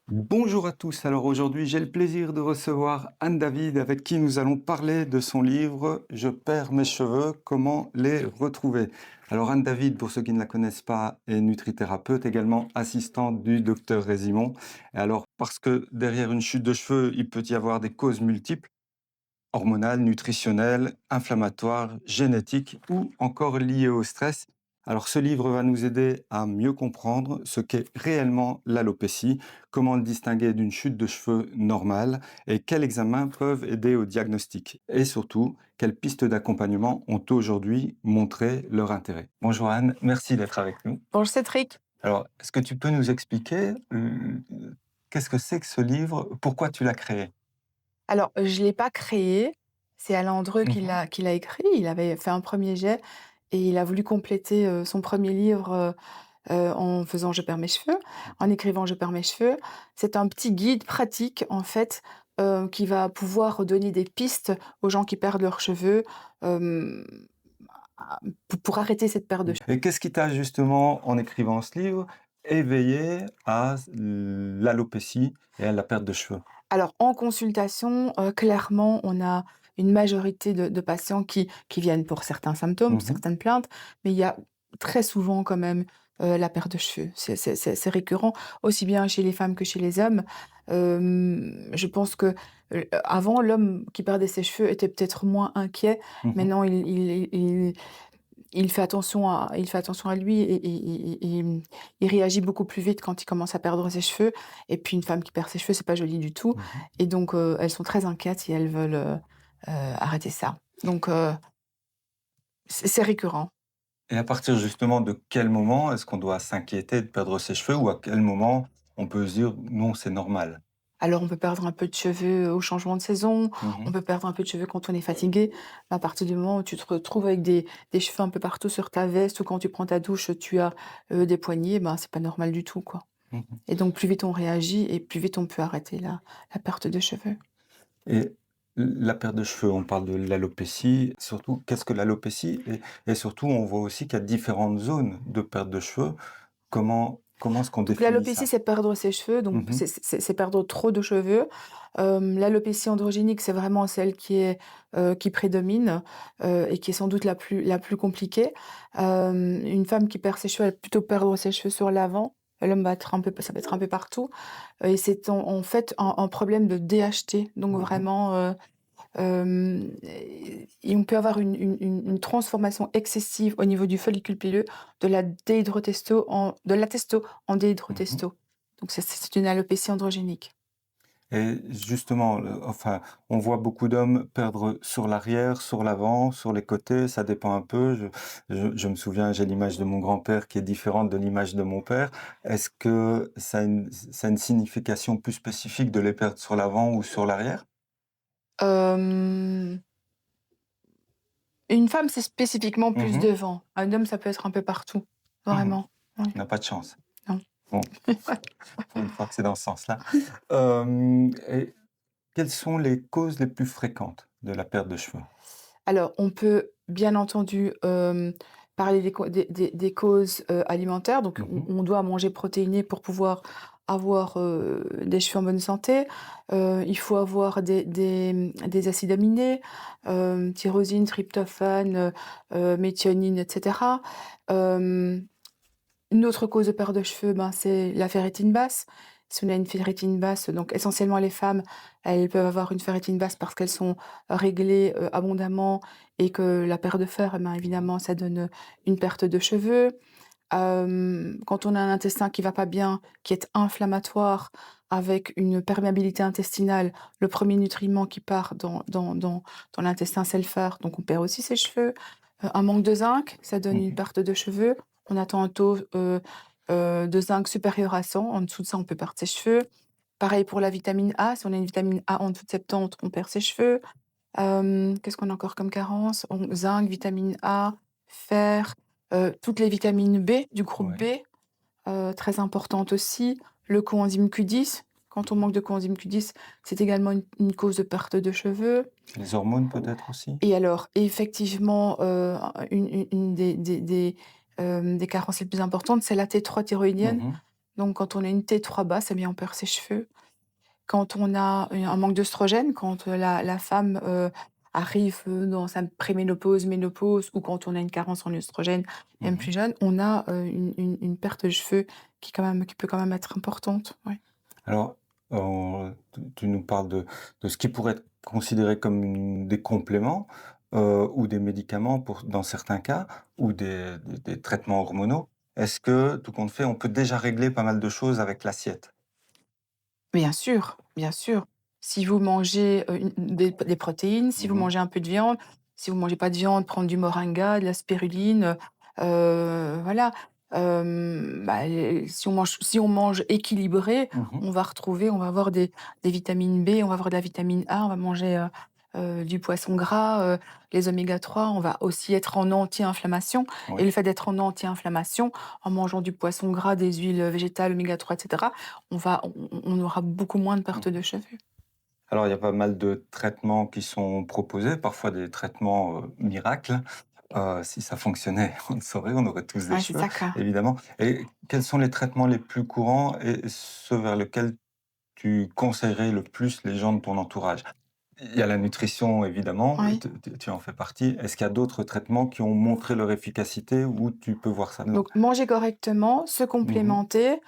Bonjour à tous. Alors aujourd'hui, j'ai le plaisir de recevoir Anne David avec qui nous allons parler de son livre Je perds mes cheveux, comment les retrouver. Alors Anne David, pour ceux qui ne la connaissent pas, est nutrithérapeute, également assistante du docteur Résimon. Et alors parce que derrière une chute de cheveux, il peut y avoir des causes multiples, hormonales, nutritionnelles, inflammatoires, génétiques ou encore liées au stress. Alors ce livre va nous aider à mieux comprendre ce qu'est réellement l'alopécie, comment le distinguer d'une chute de cheveux normale et quels examens peuvent aider au diagnostic. Et surtout, quelles pistes d'accompagnement ont aujourd'hui montré leur intérêt. Bonjour Anne, merci d'être avec nous. Bonjour Cédric. Alors, est-ce que tu peux nous expliquer qu'est-ce que c'est que ce livre, pourquoi tu l'as créé? Alors, je ne l'ai pas créé, c'est Alain Andreu qui Mhm. l'a écrit. Il avait fait un premier jet et il a voulu compléter, son premier livre, en faisant «Je perds mes cheveux», en écrivant «Je perds mes cheveux». C'est un petit guide pratique, en fait, qui va pouvoir donner des pistes aux gens qui perdent leurs cheveux, hem, à pour arrêter cette perte de cheveux. Et qu'est-ce qui t'a justement, en écrivant ce livre, éveillé à l'alopécie et à la perte de cheveux? Alors en consultation, clairement, on a une majorité de patients qui viennent pour certains symptômes, Mmh. certaines plaintes, mais il y a très souvent quand même, la perte de cheveux. C'est récurrent, aussi bien chez les femmes que chez les hommes. Je pense que, avant, l'homme qui perdait ses cheveux était peut-être moins inquiet. Mmh. Maintenant, il fait attention à lui et il réagit beaucoup plus vite quand il commence à perdre ses cheveux. Et puis une femme qui perd ses cheveux, c'est pas joli du tout. Mmh. Et donc, elles sont très inquiètes et elles veulent, arrêter ça. Donc, c'est récurrent. Et à partir justement de quel moment est-ce qu'on doit s'inquiéter de perdre ses cheveux ou à quel moment on peut se dire: «Non, c'est normal»? Alors on peut perdre un peu de cheveux au changement de saison, on Mmh. peut perdre un peu de cheveux quand on est fatigué. À partir du moment où tu te retrouves avec des cheveux un peu partout sur ta veste, ou quand tu prends ta douche, tu as, des poignets, ben, c'est pas normal du tout, quoi. Mmh. Et donc plus vite on réagit et plus vite on peut arrêter la perte de cheveux. Et la perte de cheveux, on parle de l'alopécie, surtout, qu'est-ce que l'alopécie? Et surtout, on voit aussi qu'il y a différentes zones de perte de cheveux. Comment est-ce qu'on Donc définit l'alopécie, ça? c'est perdre ses cheveux, donc Mmh. c'est perdre trop de cheveux. L'alopécie androgénique, c'est vraiment celle qui prédomine, et qui est sans doute la plus compliquée. Une femme qui perd ses cheveux, elle va plutôt perdre ses cheveux sur l'avant. L'homme va être un peu ça peut être un peu partout, et c'est en fait un problème de DHT, donc Mmh. vraiment, et on peut avoir une transformation excessive au niveau du follicule pileux de la testo en Mmh. déhydrotesto. Donc c'est une alopécie androgénique. Et justement, enfin, on voit beaucoup d'hommes perdre sur l'arrière, sur l'avant, sur les côtés, ça dépend un peu. Je me souviens, j'ai l'image de mon grand-père qui est différente de l'image de mon père. Est-ce que ça a une signification plus spécifique de les perdre sur l'avant ou sur l'arrière? Hem, une femme, c'est spécifiquement plus Mmh. devant. Un homme, ça peut être un peu partout, Mmh. vraiment. Oui, On n'a pas de chance. non. Bon, pour une fois que c'est dans ce sens-là. Et quelles sont les causes les plus fréquentes de la perte de cheveux? Alors, on peut bien entendu, parler des causes, alimentaires. Donc Mmh. on doit manger protéiné pour pouvoir avoir, des cheveux en bonne santé. Il faut avoir des acides aminés, tyrosine, tryptophane, méthionine, et cetera. Hem Une autre cause de perte de cheveux, ben, c'est la ferritine basse. Si on a une ferritine basse, donc essentiellement les femmes, elles peuvent avoir une ferritine basse parce qu'elles sont réglées, abondamment, et que la perte de fer, eh ben, évidemment, ça donne, une perte de cheveux. Quand on a un intestin qui va pas bien, qui est inflammatoire, avec une perméabilité intestinale, le premier nutriment qui part dans l'intestin, c'est le fer, donc on perd aussi ses cheveux. Un manque de zinc, ça donne une Mmh. perte de cheveux. On attend un taux, de zinc supérieur à 100. En dessous de ça, on peut perdre ses cheveux. Pareil pour la vitamine A, si on a une vitamine A en dessous de 70, on perd ses cheveux. Qu'est-ce qu'on a encore comme carence? Zinc, vitamine A, fer, toutes les vitamines B, du groupe Ouais. B, très importantes aussi. Le coenzyme Q10, quand on manque de coenzyme Q10, c'est également une cause de perte de cheveux. Les hormones peut-être aussi? Et alors effectivement, une des carences les plus importantes, c'est la T3 thyroïdienne. Mmh. Donc quand on a une T3 basse, eh bien, on perd ses cheveux. Quand on a un manque d'œstrogène, quand, la femme, arrive, dans sa préménopause, ménopause ou quand on a une carence en œstrogène, même Mmh. plus jeune, on a, une perte de cheveux qui peut quand même être importante, ouais. Alors, tu nous parles de ce qui pourrait être considéré comme des compléments, ou des médicaments pour dans certains cas, ou des traitements hormonaux. Est-ce que, tout compte fait, on peut déjà régler pas mal de choses avec l'assiette? Bien sûr, bien sûr. Si vous mangez, des protéines, si vous Mmh. mangez un peu de viande, si vous mangez pas de viande, prendre du moringa, de la spiruline, voilà. Bah, si on mange équilibré, Mmh. on va avoir des vitamines B, on va avoir de la vitamine A, on va manger, du poisson gras, les oméga 3, on va aussi être en anti-inflammation et Oui. le fait d'être en anti-inflammation, en mangeant du poisson gras, des huiles, végétales, oméga 3 et cetera, on aura beaucoup moins de perte de Mmh. cheveux. Alors, il y a pas mal de traitements qui sont proposés, parfois des traitements, miracles. Si ça fonctionnait, on le saurait, on aurait tous des Ouais, c'est cheveux, ça quoi. évidemment. Et quels sont les traitements les plus courants et ceux vers lesquels tu conseillerais le plus les gens de ton entourage? Il y a la nutrition évidemment, Oui. tu en fais partie. Est-ce qu'il y a d'autres traitements qui ont montré leur efficacité ou tu peux voir ça dedans? Donc manger correctement, se Mmh. complémenter,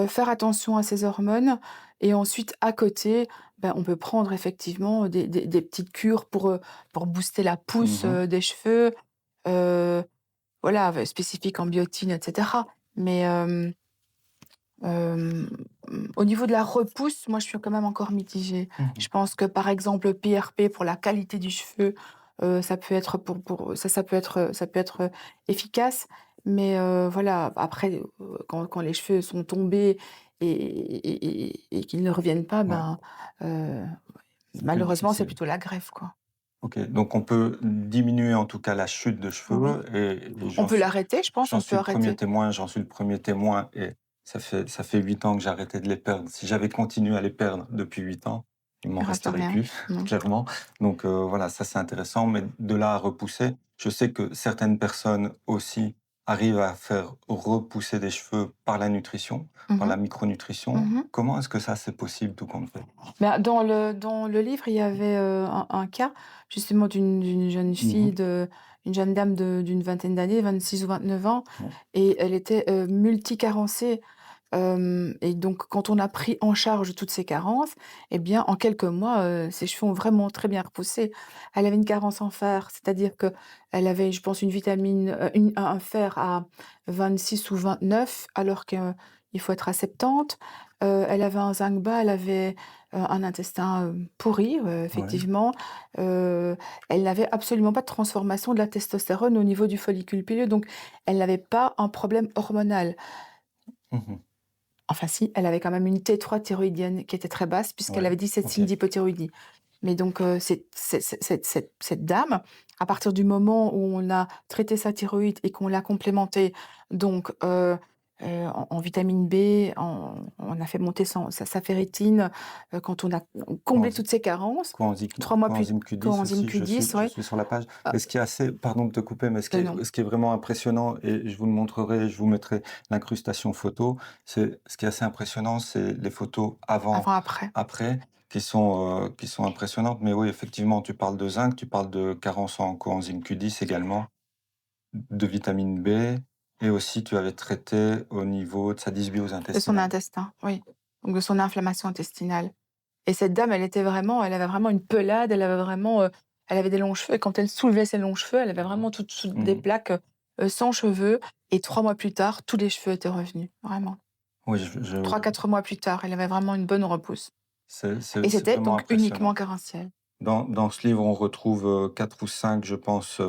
faire attention à ses hormones et ensuite à côté, ben, on peut prendre effectivement des petites cures pour booster la pousse, Mmh. des cheveux, heu, voilà, spécifiques en biotine et cetera. Mais, Hem, au niveau de la repousse, moi, je suis quand même encore mitigée. Je Mmh. pense que, par exemple, le PRP pour la qualité du cheveu, ça peut être ça peut être, efficace. Mais, voilà, après, quand les cheveux sont tombés et qu'ils ne reviennent pas, Ouais, ben, heu, c'est plus malheureusement, c'est difficile. plutôt la greffe, quoi. OK, donc on peut diminuer en tout cas la chute de Oui. cheveux et On peut l'arrêter, je pense, j'en on suis peut le premier arrêter. témoin, j'en suis le premier témoin et ça fait 8 ans que j'ai arrêté de les perdre. Si j'avais continué à les perdre depuis 8 ans, il m'en Il reste resterait rien. plus, Mmh. clairement. Donc voilà, ça c'est intéressant, mais de là à repousser, je sais que certaines personnes aussi arrivent à faire repousser des cheveux par la nutrition, par Mmh la mh. micronutrition. Mmh. Comment est-ce que ça c'est possible tout compte fait? Bah, dans le livre, il y avait, un cas justement d'une jeune fille Mmh. de une jeune dame d'une vingtaine d'années, 26 ou 29 ans Ouais. et elle était, multicarencée. Et donc quand on a pris en charge toutes ces carences, eh bien, en quelques mois, ses cheveux ont vraiment très bien repoussé. Elle avait une carence en fer, c'est-à-dire qu'elle avait, je pense, une vitamine, un fer à 26 ou 29 alors qu'il faut être à 70. Elle avait un zinc bas, elle avait, un intestin, pourri, Ouais. effectivement. Heu, Elle n'avait absolument pas de transformation de la testostérone au niveau du follicule pileux, donc elle n'avait pas un problème hormonal. Mmh. Enfin si, elle avait quand même une T3 thyroïdienne qui était très basse puisqu'elle Ouais. avait 17 OK. signes d'hypothyroïdie. Mais donc, cette dame, à partir du moment où on a traité sa thyroïde et qu'on l'a complémentée, donc, en vitamine B, on a fait monter sa ferritine, quand on a comblé Coenzy toutes ses carences, 3 mois plus Coenzyme Q10 coenzyme aussi, Q10, je ouais, suis sur la page heu, et ce qui est assez pardon de te couper, mais non, ce qui est vraiment impressionnant et je vous le montrerai, je vous mettrai l'incrustation photo, c'est ce qui est assez impressionnant, c'est les photos avant, avant après. après qui sont impressionnantes. Mais oui, effectivement, tu parles de zinc, tu parles de carence en coenzyme Q10 également, de vitamine B et aussi tu avais traité au niveau de sa dysbiose De son intestinale. intestin, oui, donc de son inflammation intestinale. Et cette dame, elle avait vraiment une pelade, elle avait des longs cheveux et quand elle soulevait ses longs cheveux, elle avait vraiment toutes des Mmh. plaques, sans cheveux et 3 mois plus tard, tous les cheveux étaient revenus, vraiment. Oui, 3 4 mois plus tard, elle avait vraiment une bonne repousse et c'est c'était vraiment donc uniquement impressionnant. carentiel. Dans ce livre, on retrouve, 4 ou 5, je pense,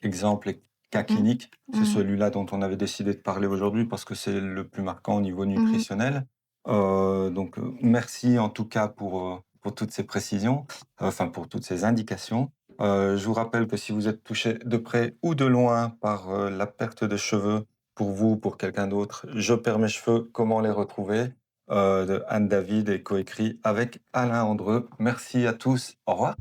exemples et cas Mmh. cliniques. C'est Mmh. celui-là dont on avait décidé de parler aujourd'hui parce que c'est le plus marquant au niveau Mmh. nutritionnel. Donc, merci en tout cas pour toutes ces précisions, enfin pour toutes ces indications. Je vous rappelle que si vous êtes touché de près ou de loin par, la perte de cheveux, pour vous, pour quelqu'un d'autre, Je perds mes cheveux, comment les retrouver? De Anne David et coécrit avec Alain Andreu. Merci à tous. Au revoir.